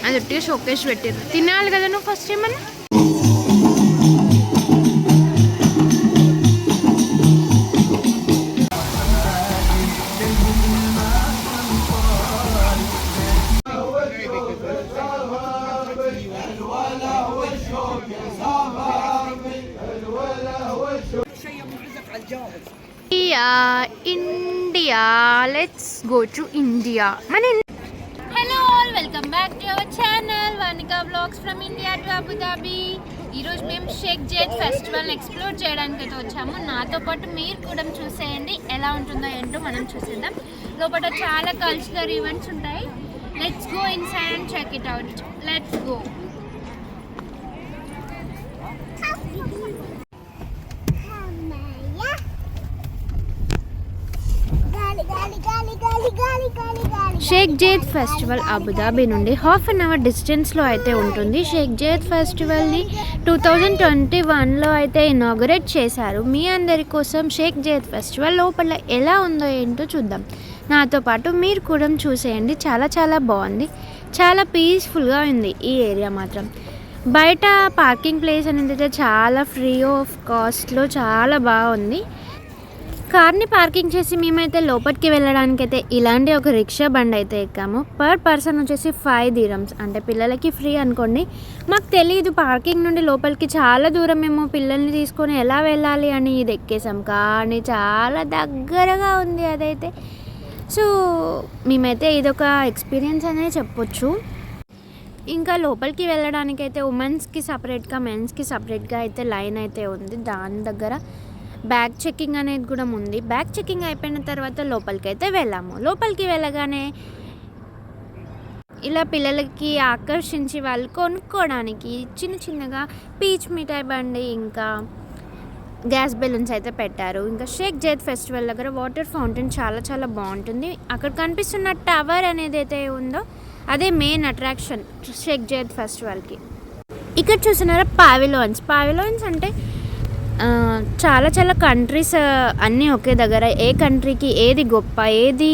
అది ఒట్టిగా షోకేష్ పెట్టారు. తినాలి కదా నువ్వు ఫస్ట్ ఏమన్నా. India let's go to India. Hello all, welcome back to our channel Vanika blogs from India to Abu Dhabi. ఈరోజు మేము షేక్ జైద్ ఫెస్టివల్ని ఎక్స్ప్లోర్ చేయడానికి అయితే వచ్చాము. నాతో పాటు మీరు కూడా చూసేయండి ఎలా ఉంటుందో ఏంటో మనం చూసేద్దాం. లోపల చాలా కల్చరల్ ఈవెంట్స్ ఉంటాయి. Let's go inside and check it out. Let's go. Sheikh Zayed festival Abu Dhabi నుండి హాఫ్ అన్ అవర్ డిస్టెన్స్లో అయితే ఉంటుంది. షేక్ జైద్ ఫెస్టివల్ని 2021లో అయితే ఇనాగరేట్ చేశారు. మీ అందరి కోసం షేక్ జైద్ ఫెస్టివల్ లోపల ఎలా ఉందో ఏంటో చూద్దాం. నాతో పాటు మీరు కూడా చూసేయండి. చాలా చాలా బాగుంది, చాలా పీస్ఫుల్గా ఉంది ఈ ఏరియా మాత్రం. బయట పార్కింగ్ ప్లేస్ అనేది అయితే చాలా ఫ్రీ ఆఫ్ కాస్ట్లో చాలా బాగుంది. కార్ని పార్కింగ్ చేసి మేమైతే లోపలికి వెళ్ళడానికైతే ఇలాంటి ఒక రిక్షా బండి అయితే ఎక్కాము. పర్ పర్సన్ వచ్చేసి 5 dirhams, అంటే పిల్లలకి ఫ్రీ అనుకోండి. మాకు తెలియదు పార్కింగ్ నుండి లోపలికి చాలా దూరం, మేము పిల్లల్ని తీసుకొని ఎలా వెళ్ళాలి అని ఇది ఎక్కేసాం. కానీ చాలా దగ్గరగా ఉంది అదైతే. సో మేమైతే ఇదొక ఎక్స్పీరియన్స్ అనే చెప్పొచ్చు. ఇంకా లోపలికి వెళ్ళడానికైతే ఉమెన్స్కి సపరేట్గా, మెన్స్కి సపరేట్గా అయితే లైన్ అయితే ఉంది. దాని దగ్గర బ్యాగ్ చెకింగ్ అనేది కూడా ఉంది. బ్యాగ్ చెకింగ్ అయిపోయిన తర్వాత లోపలికి అయితే వెళ్ళాము. లోపలికి వెళ్ళగానే ఇలా పిల్లలకి ఆకర్షించి వాళ్ళు కొనుక్కోవడానికి చిన్న చిన్నగా పీచ్ మిఠాయి బండి, ఇంకా గ్యాస్ బెలూన్స్ అయితే పెట్టారు. ఇంకా షేక్ జైద్ ఫెస్టివల్ దగ్గర వాటర్ ఫౌంటైన్ చాలా చాలా బాగుంటుంది. అక్కడ కనిపిస్తున్న టవర్ అనేది అయితే ఉందో అదే మెయిన్ అట్రాక్షన్ షేక్ జైద్ ఫెస్టివల్కి. ఇక్కడ చూస్తున్నారా పావిలోన్స్ అంటే చాలా చాలా కంట్రీస్ అన్నీ ఒకే దగ్గర. ఏ కంట్రీకి ఏది గొప్ప, ఏది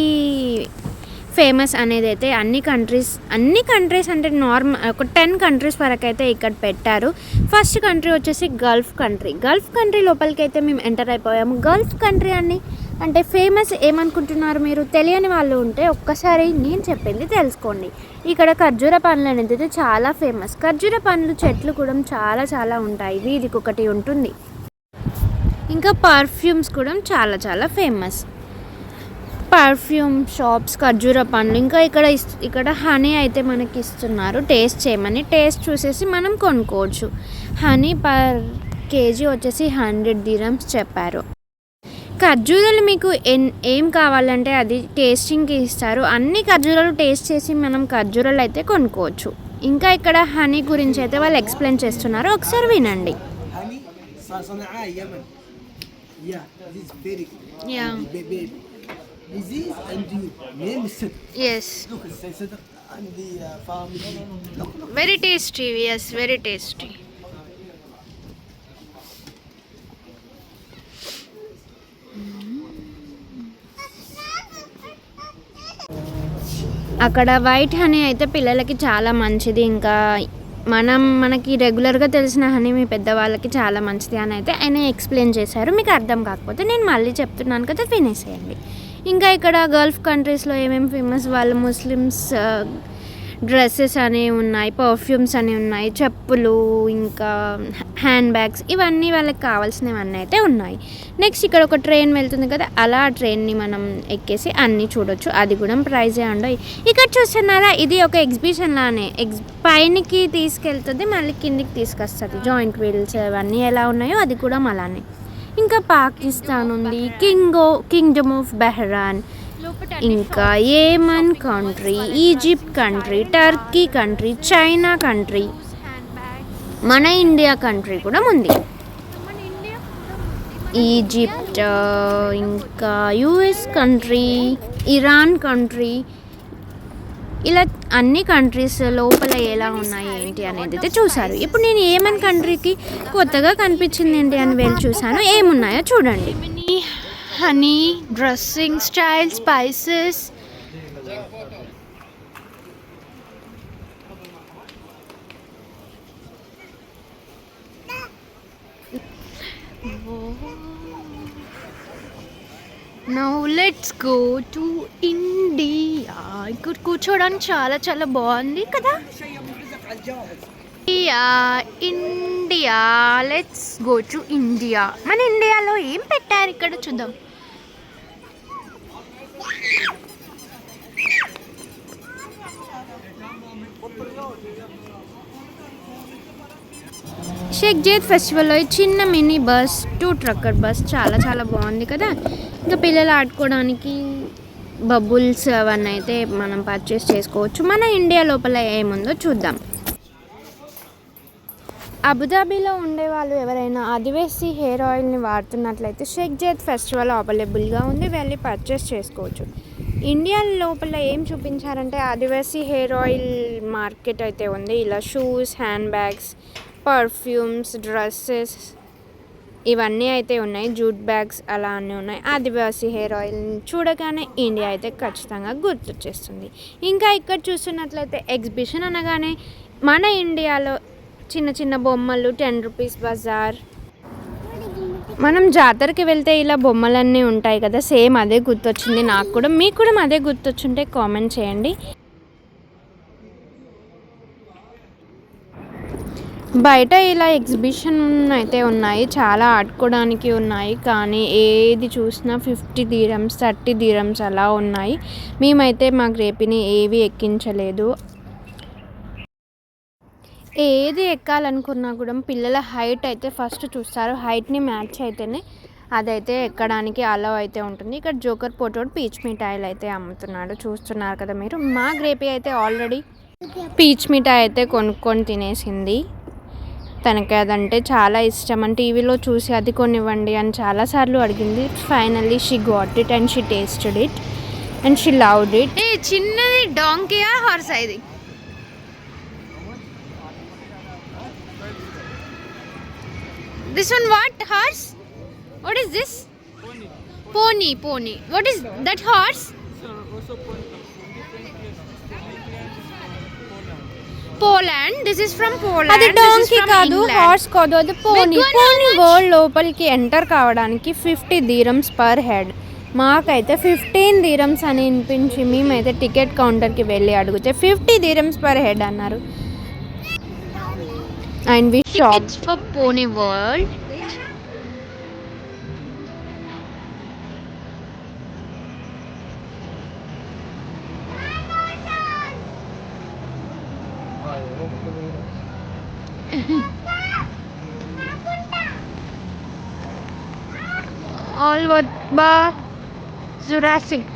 ఫేమస్ అనేది అయితే అన్ని కంట్రీస్ అంటే నార్మల్ ఒక 10 కంట్రీస్ వరకు అయితే ఇక్కడ పెట్టారు. ఫస్ట్ కంట్రీ వచ్చేసి గల్ఫ్ కంట్రీ లోపలికి అయితే మేము ఎంటర్ అయిపోయాము. గల్ఫ్ కంట్రీ అంటే ఫేమస్ ఏమనుకుంటున్నారు మీరు? తెలియని వాళ్ళు ఉంటే ఒక్కసారి నేను చెప్పింది తెలుసుకోండి. ఇక్కడ ఖర్జూర పండ్లు అనేది అయితే చాలా ఫేమస్. ఖర్జూర పండ్లు చెట్లు కూడా చాలా చాలా ఉంటాయి, వీధికి ఒకటి ఉంటుంది. ఇంకా పర్ఫ్యూమ్స్ కూడా చాలా చాలా ఫేమస్. పర్ఫ్యూమ్ షాప్స్, ఖర్జూర పండ్లు, ఇంకా ఇక్కడ హనీ అయితే మనకి ఇస్తున్నారు టేస్ట్ చేయమని. టేస్ట్ చూసేసి మనం కొనుక్కోవచ్చు. హనీ పర్ కేజీ వచ్చేసి 100 dirhams చెప్పారు. ఖర్జూరాలు మీకు ఏం కావాలంటే అది టేస్టింగ్కి ఇస్తారు. అన్ని ఖర్జూరాలు టేస్ట్ చేసి మనం ఖర్జూరాలు అయితే కొనుక్కోవచ్చు. ఇంకా ఇక్కడ హనీ గురించి అయితే వాళ్ళు ఎక్స్ప్లెయిన్ చేస్తున్నారు, ఒకసారి వినండి. Yeah, this is very yeah baby disease and you name is Sidr. Yes, Look, it's Sidr and the family. Look. Very tasty. Yes, very tasty. అక్కడ వైట్ హనీ అయితే పిల్లలకి చాలా మంచిది. ఇంకా మనకి రెగ్యులర్గా తెలిసిన హనీ మీ పెద్దవాళ్ళకి చాలా మంచిది అని అయితే ఆయన ఎక్స్ప్లెయిన్ చేశారు. మీకు అర్థం కాకపోతే నేను మళ్ళీ చెప్తున్నాను కదా, వినేసేయండి. ఇంకా ఇక్కడ గల్ఫ్ కంట్రీస్లో ఏమేమి ఫేమస్, వాళ్ళు ముస్లిమ్స్ డ్రెస్సెస్ అనేవి ఉన్నాయి, పర్ఫ్యూమ్స్ అనేవి ఉన్నాయి, చెప్పులు, ఇంకా హ్యాండ్ బ్యాగ్స్, ఇవన్నీ వాళ్ళకి కావాల్సినవన్నీ అయితే ఉన్నాయి. నెక్స్ట్ ఇక్కడ ఒక ట్రైన్ వెళ్తుంది కదా, అలా ఆ ట్రైన్ని మనం ఎక్కేసి అన్నీ చూడొచ్చు. అది కూడా ప్రైజే ఉండవు. ఇక్కడ చూస్తున్నారా, ఇది ఒక ఎగ్జిబిషన్ లానే. పైనకి తీసుకెళ్తుంది, మళ్ళీ కిందికి తీసుకొస్తుంది. జాయింట్ వీల్స్ అవన్నీ ఎలా ఉన్నాయో అది కూడా అలానే. ఇంకా పాకిస్తాన్ ఉంది, కింగ్డమ్ ఆఫ్ బెహ్రాన్, ఇంకా Yemen country, Egypt country, Turkey country, China country, మన ఇండియా కంట్రీ కూడా ఉంది. ఈజిప్ట్, ఇంకా యుఎస్ కంట్రీ, ఇరాన్ కంట్రీ, ఇలా అన్ని కంట్రీస్ లోపల ఎలా ఉన్నాయి ఏంటి అనేది అయితే చూసారు. ఇప్పుడు నేను యెమెన్ కంట్రీకి కొత్తగా కనిపించింది ఏంటి అని వెళ్ళి చూసాను. ఏమున్నాయో చూడండి. Honey, dressing style, spices, now let's go to India. ఇక్కడ కూర్చోడానికి చాలా చాలా బాగుంది కదా. India let's go to India. మన ఇండియాలో ఏం పెట్టారు ఇక్కడ చూద్దాం. షేక్ జయద్ ఫెస్టివల్లో చిన్న మినీ బస్ 2 ట్రక్కర్ బస్ చాలా చాలా బాగుంది కదా. ఇంకా పిల్లలు ఆడుకోవడానికి బబుల్స్ అవన్నీ అయితే మనం పర్చేస్ చేసుకోవచ్చు. మన ఇండియా లోపల ఏముందో చూద్దాం. అబుదాబీలో ఉండే వాళ్ళు ఎవరైనా ఆదివాసీ హెయిర్ ఆయిల్ని వాడుతున్నట్లయితే షేక్ జయద్ ఫెస్టివల్ అవైలబుల్గా ఉంది, వెళ్ళి పర్చేస్ చేసుకోవచ్చు. ఇండియా లోపల ఏం చూపించారంటే ఆదివాసీ హెయిర్ ఆయిల్ మార్కెట్ అయితే ఉంది. ఇలా shoes, hand bags, perfumes, dresses ఇవన్నీ అయితే ఉన్నాయి. జూట్ బ్యాగ్స్ అలా అన్నీ ఉన్నాయి. ఆదివాసీ హెయిర్ ఆయిల్ని చూడగానే ఇండియా అయితే ఖచ్చితంగా గుర్తొచ్చేస్తుంది. ఇంకా ఇక్కడ చూస్తున్నట్లయితే ఎగ్జిబిషన్ అనగానే మన ఇండియాలో చిన్న చిన్న బొమ్మలు 10 రూపీస్ బజార్. మనం జాతరకి వెళ్తే ఇలా బొమ్మలన్నీ ఉంటాయి కదా, సేమ్ అదే గుర్తొచ్చింది నాకు కూడా. మీకు కూడా అదే గుర్తొచ్చుంటే కామెంట్ చేయండి. బయట ఇలా ఎగ్జిబిషన్ అయితే ఉన్నాయి, చాలా ఆడుకోవడానికి ఉన్నాయి. కానీ ఏది చూసినా 50 dirhams 30 dirhams అలా ఉన్నాయి. మేమైతే మా గ్రేపిని ఏవి ఎక్కించలేదు. ఏది ఎక్కాలనుకున్నా కూడా పిల్లల హైట్ అయితే ఫస్ట్ చూస్తారు. హైట్ని మ్యాచ్ అయితేనే అదైతే ఎక్కడానికి అలౌ అయితే ఉంటుంది. ఇక్కడ జోకర్ పోటోడు పీచ్ మిఠాయిలు అయితే అమ్ముతున్నాడు, చూస్తున్నారు కదా మీరు. మా గ్రేపీ అయితే ఆల్రెడీ పీచ్ మిఠాయి అయితే కొనుక్కొని తినేసింది. తనకి అదంటే చాలా ఇష్టం అని టీవీలో చూసి అది కొనివ్వండి అని చాలాసార్లు అడిగింది. Finally she got it and she tasted it and she loved it. ఏ చిన్నది డాంకీయా హార్స్ ఇది? This one what? Horse? What is this? Pony. Pony. What is that horse? Poland. This is from Poland. అది donkey కాదు, horse కాదు, అది pony. Pony world లోపలికి enter కావడానికి 50 dirhams per head. మాకైతే 15 dirhams అని వినిపించి మేమైతే టికెట్ కౌంటర్కి వెళ్ళి అడిగితే 50 dirhams per head అన్నారు. And we shopped for Pony World. All what ba Jurassic.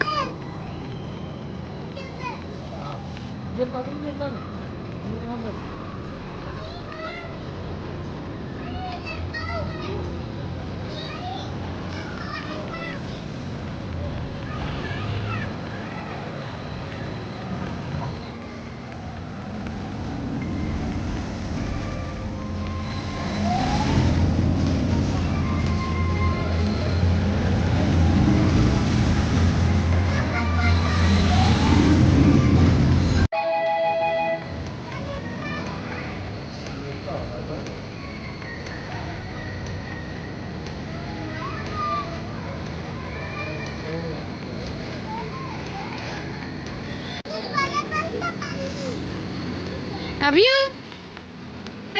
అవి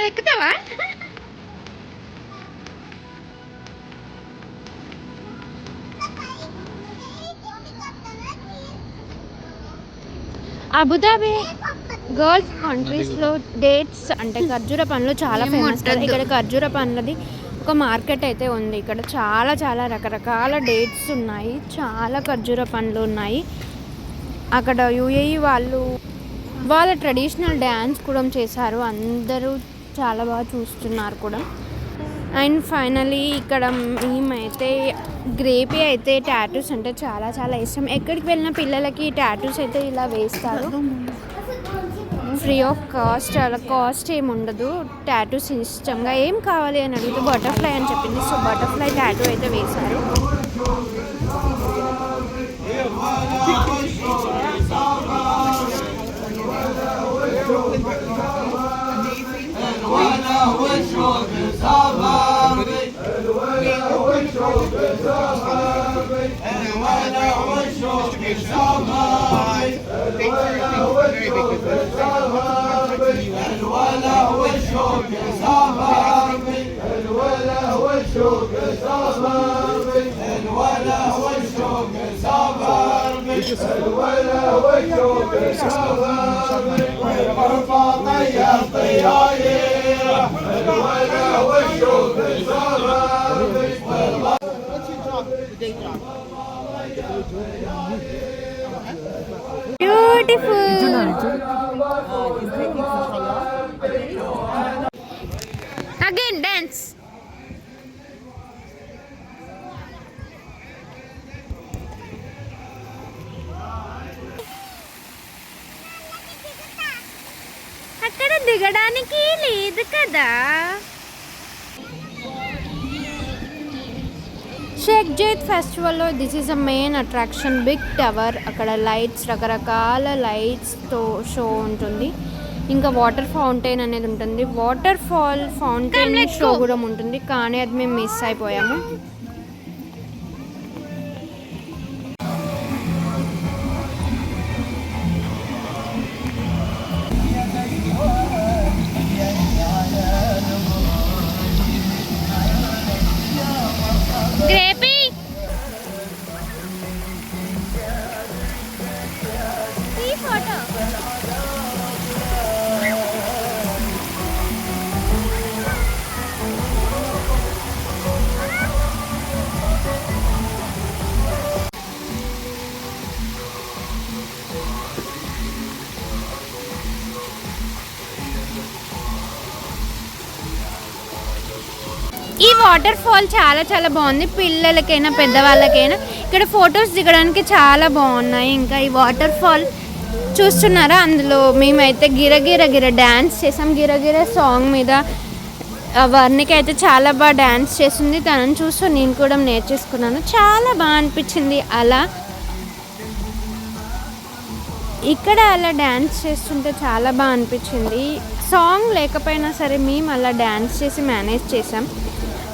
ఎక్కుతావా? అబుదాబి గల్ఫ్ కంట్రీస్లో డేట్స్ అంటే ఖర్జూర పండ్లు చాలా ఫేమస్ కదా. ఇక్కడ ఖర్జూర పండ్లది ఒక మార్కెట్ అయితే ఉంది. ఇక్కడ చాలా చాలా రకరకాల డేట్స్ ఉన్నాయి, చాలా ఖర్జూర పండ్లు ఉన్నాయి. అక్కడ యూఏఈ వాళ్ళు వాళ్ళ ట్రెడిషనల్ డ్యాన్స్ కూడా చేశారు, అందరూ చాలా బాగా చూస్తున్నారు కూడా. అండ్ ఫైనలీ ఇక్కడ మేమైతే గ్రేపీ అయితే టాటూస్ అంటే చాలా చాలా ఇష్టం. ఎక్కడికి వెళ్ళిన పిల్లలకి టాటూస్ అయితే ఇలా వేస్తారు ఫ్రీ ఆఫ్ కాస్ట్. అలా కాస్ట్ ఏమి ఉండదు. టాటూస్ ఇష్టంగా ఏం కావాలి అని అడిగితే బటర్ఫ్లై అని చెప్పింది. సో బటర్ఫ్లై టాటూ అయితే వేశారు. Again, dance. అక్కడ దిగడానికి లేదు కదా. షేక్ జైద్ ఫెస్టివల్లో this is a main attraction, big tower. అక్కడ లైట్స్, రకరకాల లైట్స్తో షో ఉంటుంది. ఇంకా వాటర్ ఫౌంటైన్ అనేది ఉంటుంది. వాటర్ ఫౌంటైన్ షో కూడా ఉంటుంది, కానీ అది మేము మిస్ అయిపోయాము. గ్రేపీ ఈ ఫోటో ఈ వాటర్ ఫాల్ చాలా చాలా బాగుంది. పిల్లలకైనా పెద్దవాళ్ళకైనా ఇక్కడ ఫొటోస్ దిగడానికి చాలా బాగున్నాయి. ఇంకా ఈ వాటర్ ఫాల్ చూస్తున్నారా, అందులో మేమైతే గిరగిర డ్యాన్స్ చేసాం. గిరగిర సాంగ్ మీద వర్ణిక అయితే చాలా బాగా డ్యాన్స్ చేసింది. తనని చూస్తూ నేను కూడా నేర్చేసుకున్నాను. చాలా బాగా అనిపించింది. అలా ఇక్కడ అలా డ్యాన్స్ చేస్తుంటే చాలా బాగా అనిపించింది. సాంగ్ లేకపోయినా సరే మేము అలా డ్యాన్స్ చేసి మేనేజ్ చేసాం.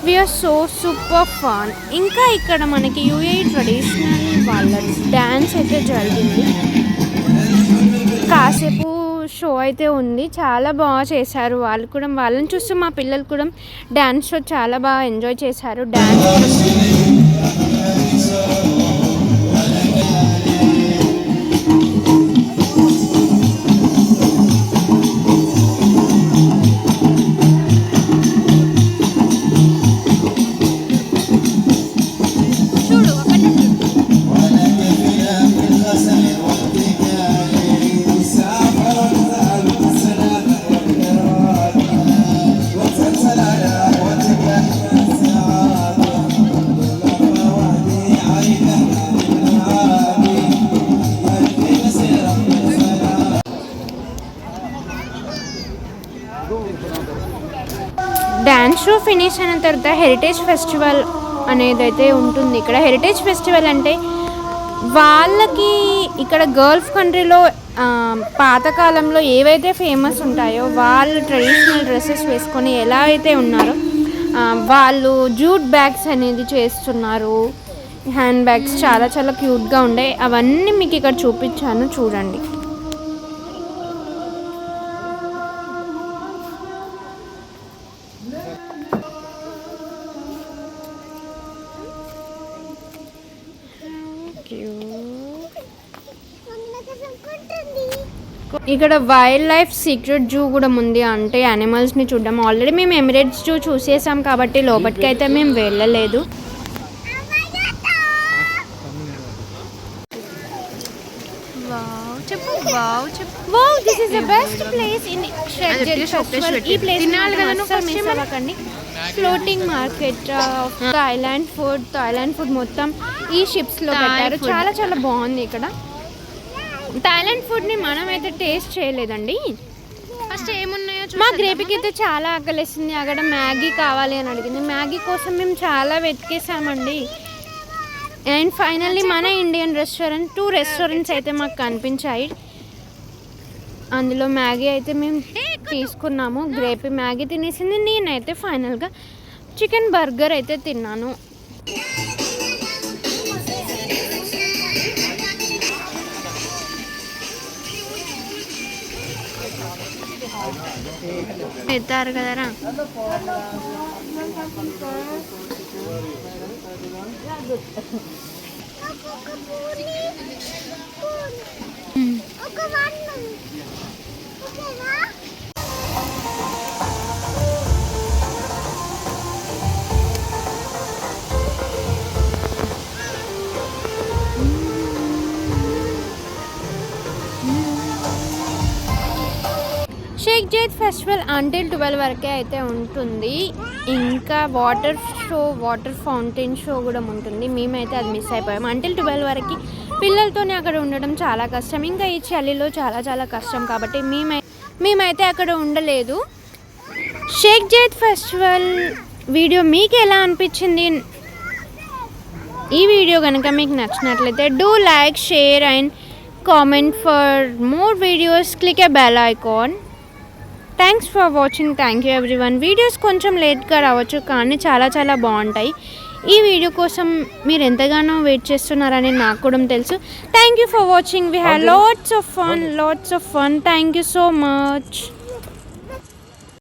We're so super fun. ఇంకా ఇక్కడ మనకి యూఏఈ ట్రెడిషనల్ వాళ్ళ డ్యాన్స్ అయితే జరిగింది. కాసేపు షో అయితే ఉంది, చాలా బాగా చేశారు. వాళ్ళు కూడా, వాళ్ళని చూస్తూ మా పిల్లలు కూడా డ్యాన్స్ షో చాలా బాగా ఎంజాయ్ చేశారు. డ్యాన్స్ డ్యాన్స్ షో ఫినిష్ అయిన తర్వాత హెరిటేజ్ ఫెస్టివల్ అనేది అయితే ఉంటుంది. ఇక్కడ హెరిటేజ్ ఫెస్టివల్ అంటే వాళ్ళకి ఇక్కడ గల్ఫ్ కంట్రీలో పాతకాలంలో ఏవైతే ఫేమస్ ఉంటాయో వాళ్ళు ట్రెడిషనల్ డ్రెస్సెస్ వేసుకొని ఎలా అయితే ఉన్నారో వాళ్ళు జూట్ బ్యాగ్స్ అనేది చేస్తున్నారు. హ్యాండ్ బ్యాగ్స్ చాలా చాలా క్యూట్గా ఉండే. అవన్నీ మీకు ఇక్కడ చూపించాను, చూడండి. ఇక్కడ వైల్డ్ లైఫ్ సీక్రెట్ జూ కూడా ఉంది, అంటే యానిమల్స్ని చూడడం. ఆల్రెడీ మేము ఎమిరేట్స్ జూ చూసేసాం కాబట్టి లోపలికి అయితే మేము వెళ్ళలేదు. Wow, this is the best place in Sheikh Zayed festival. ఈ ప్లేస్ మిస్ అవ్వకండి. ఫ్లోటింగ్ మార్కెట్, థాయిలాండ్ ఫుడ్ మొత్తం ఈ షిప్స్లో పెట్టారు. చాలా చాలా బాగుంది. ఇక్కడ థాయిలాండ్ ఫుడ్ని మనం అయితే టేస్ట్ చేయలేదండి. ఫస్ట్ ఏమున్నాయో మా గ్రేపీకి అయితే చాలా ఆకలేసింది. అక్కడ మ్యాగీ కావాలి అని అడిగింది. మ్యాగీ కోసం మేము చాలా వెతికేసామండి. అండ్ ఫైనల్లీ మన ఇండియన్ రెస్టారెంట్ 2 రెస్టారెంట్స్ అయితే మాకు కనిపించాయి. అందులో మ్యాగీ అయితే మేము తీసుకున్నాము. గ్రేపీ మ్యాగీ తినేసింది. నేనైతే ఫైనల్గా చికెన్ బర్గర్ అయితే తిన్నాను. ఎత్తారు కదరా. షేక్ జైద్ ఫెస్టివల్ అంటిల్ 12 వరకే అయితే ఉంటుంది. ఇంకా water show, water fountain show కూడా ఉంటుంది. మేమైతే అది మిస్ అయిపోయాము. అంటిల్ 12 వరకు పిల్లలతోనే అక్కడ ఉండడం చాలా కష్టం. ఇంకా ఈ చలిలో చాలా చాలా కష్టం కాబట్టి మేమైతే అక్కడ ఉండలేదు. షేక్ జైద్ ఫెస్టివల్ వీడియో మీకు ఎలా అనిపించింది? ఈ వీడియో కనుక మీకు నచ్చినట్లయితే do like, share and comment. For more videos click A bell icon. Thanks for watching. Thank you everyone. Videos కొంచెం లేట్గా రావచ్చు కానీ చాలా చాలా బాగుంటాయి. ఈ వీడియో కోసం మీరు ఎంతగానో వెయిట్ చేస్తున్నారని నాకు కూడా తెలుసు. Thank you for watching. We have lots of fun. Thank you so much.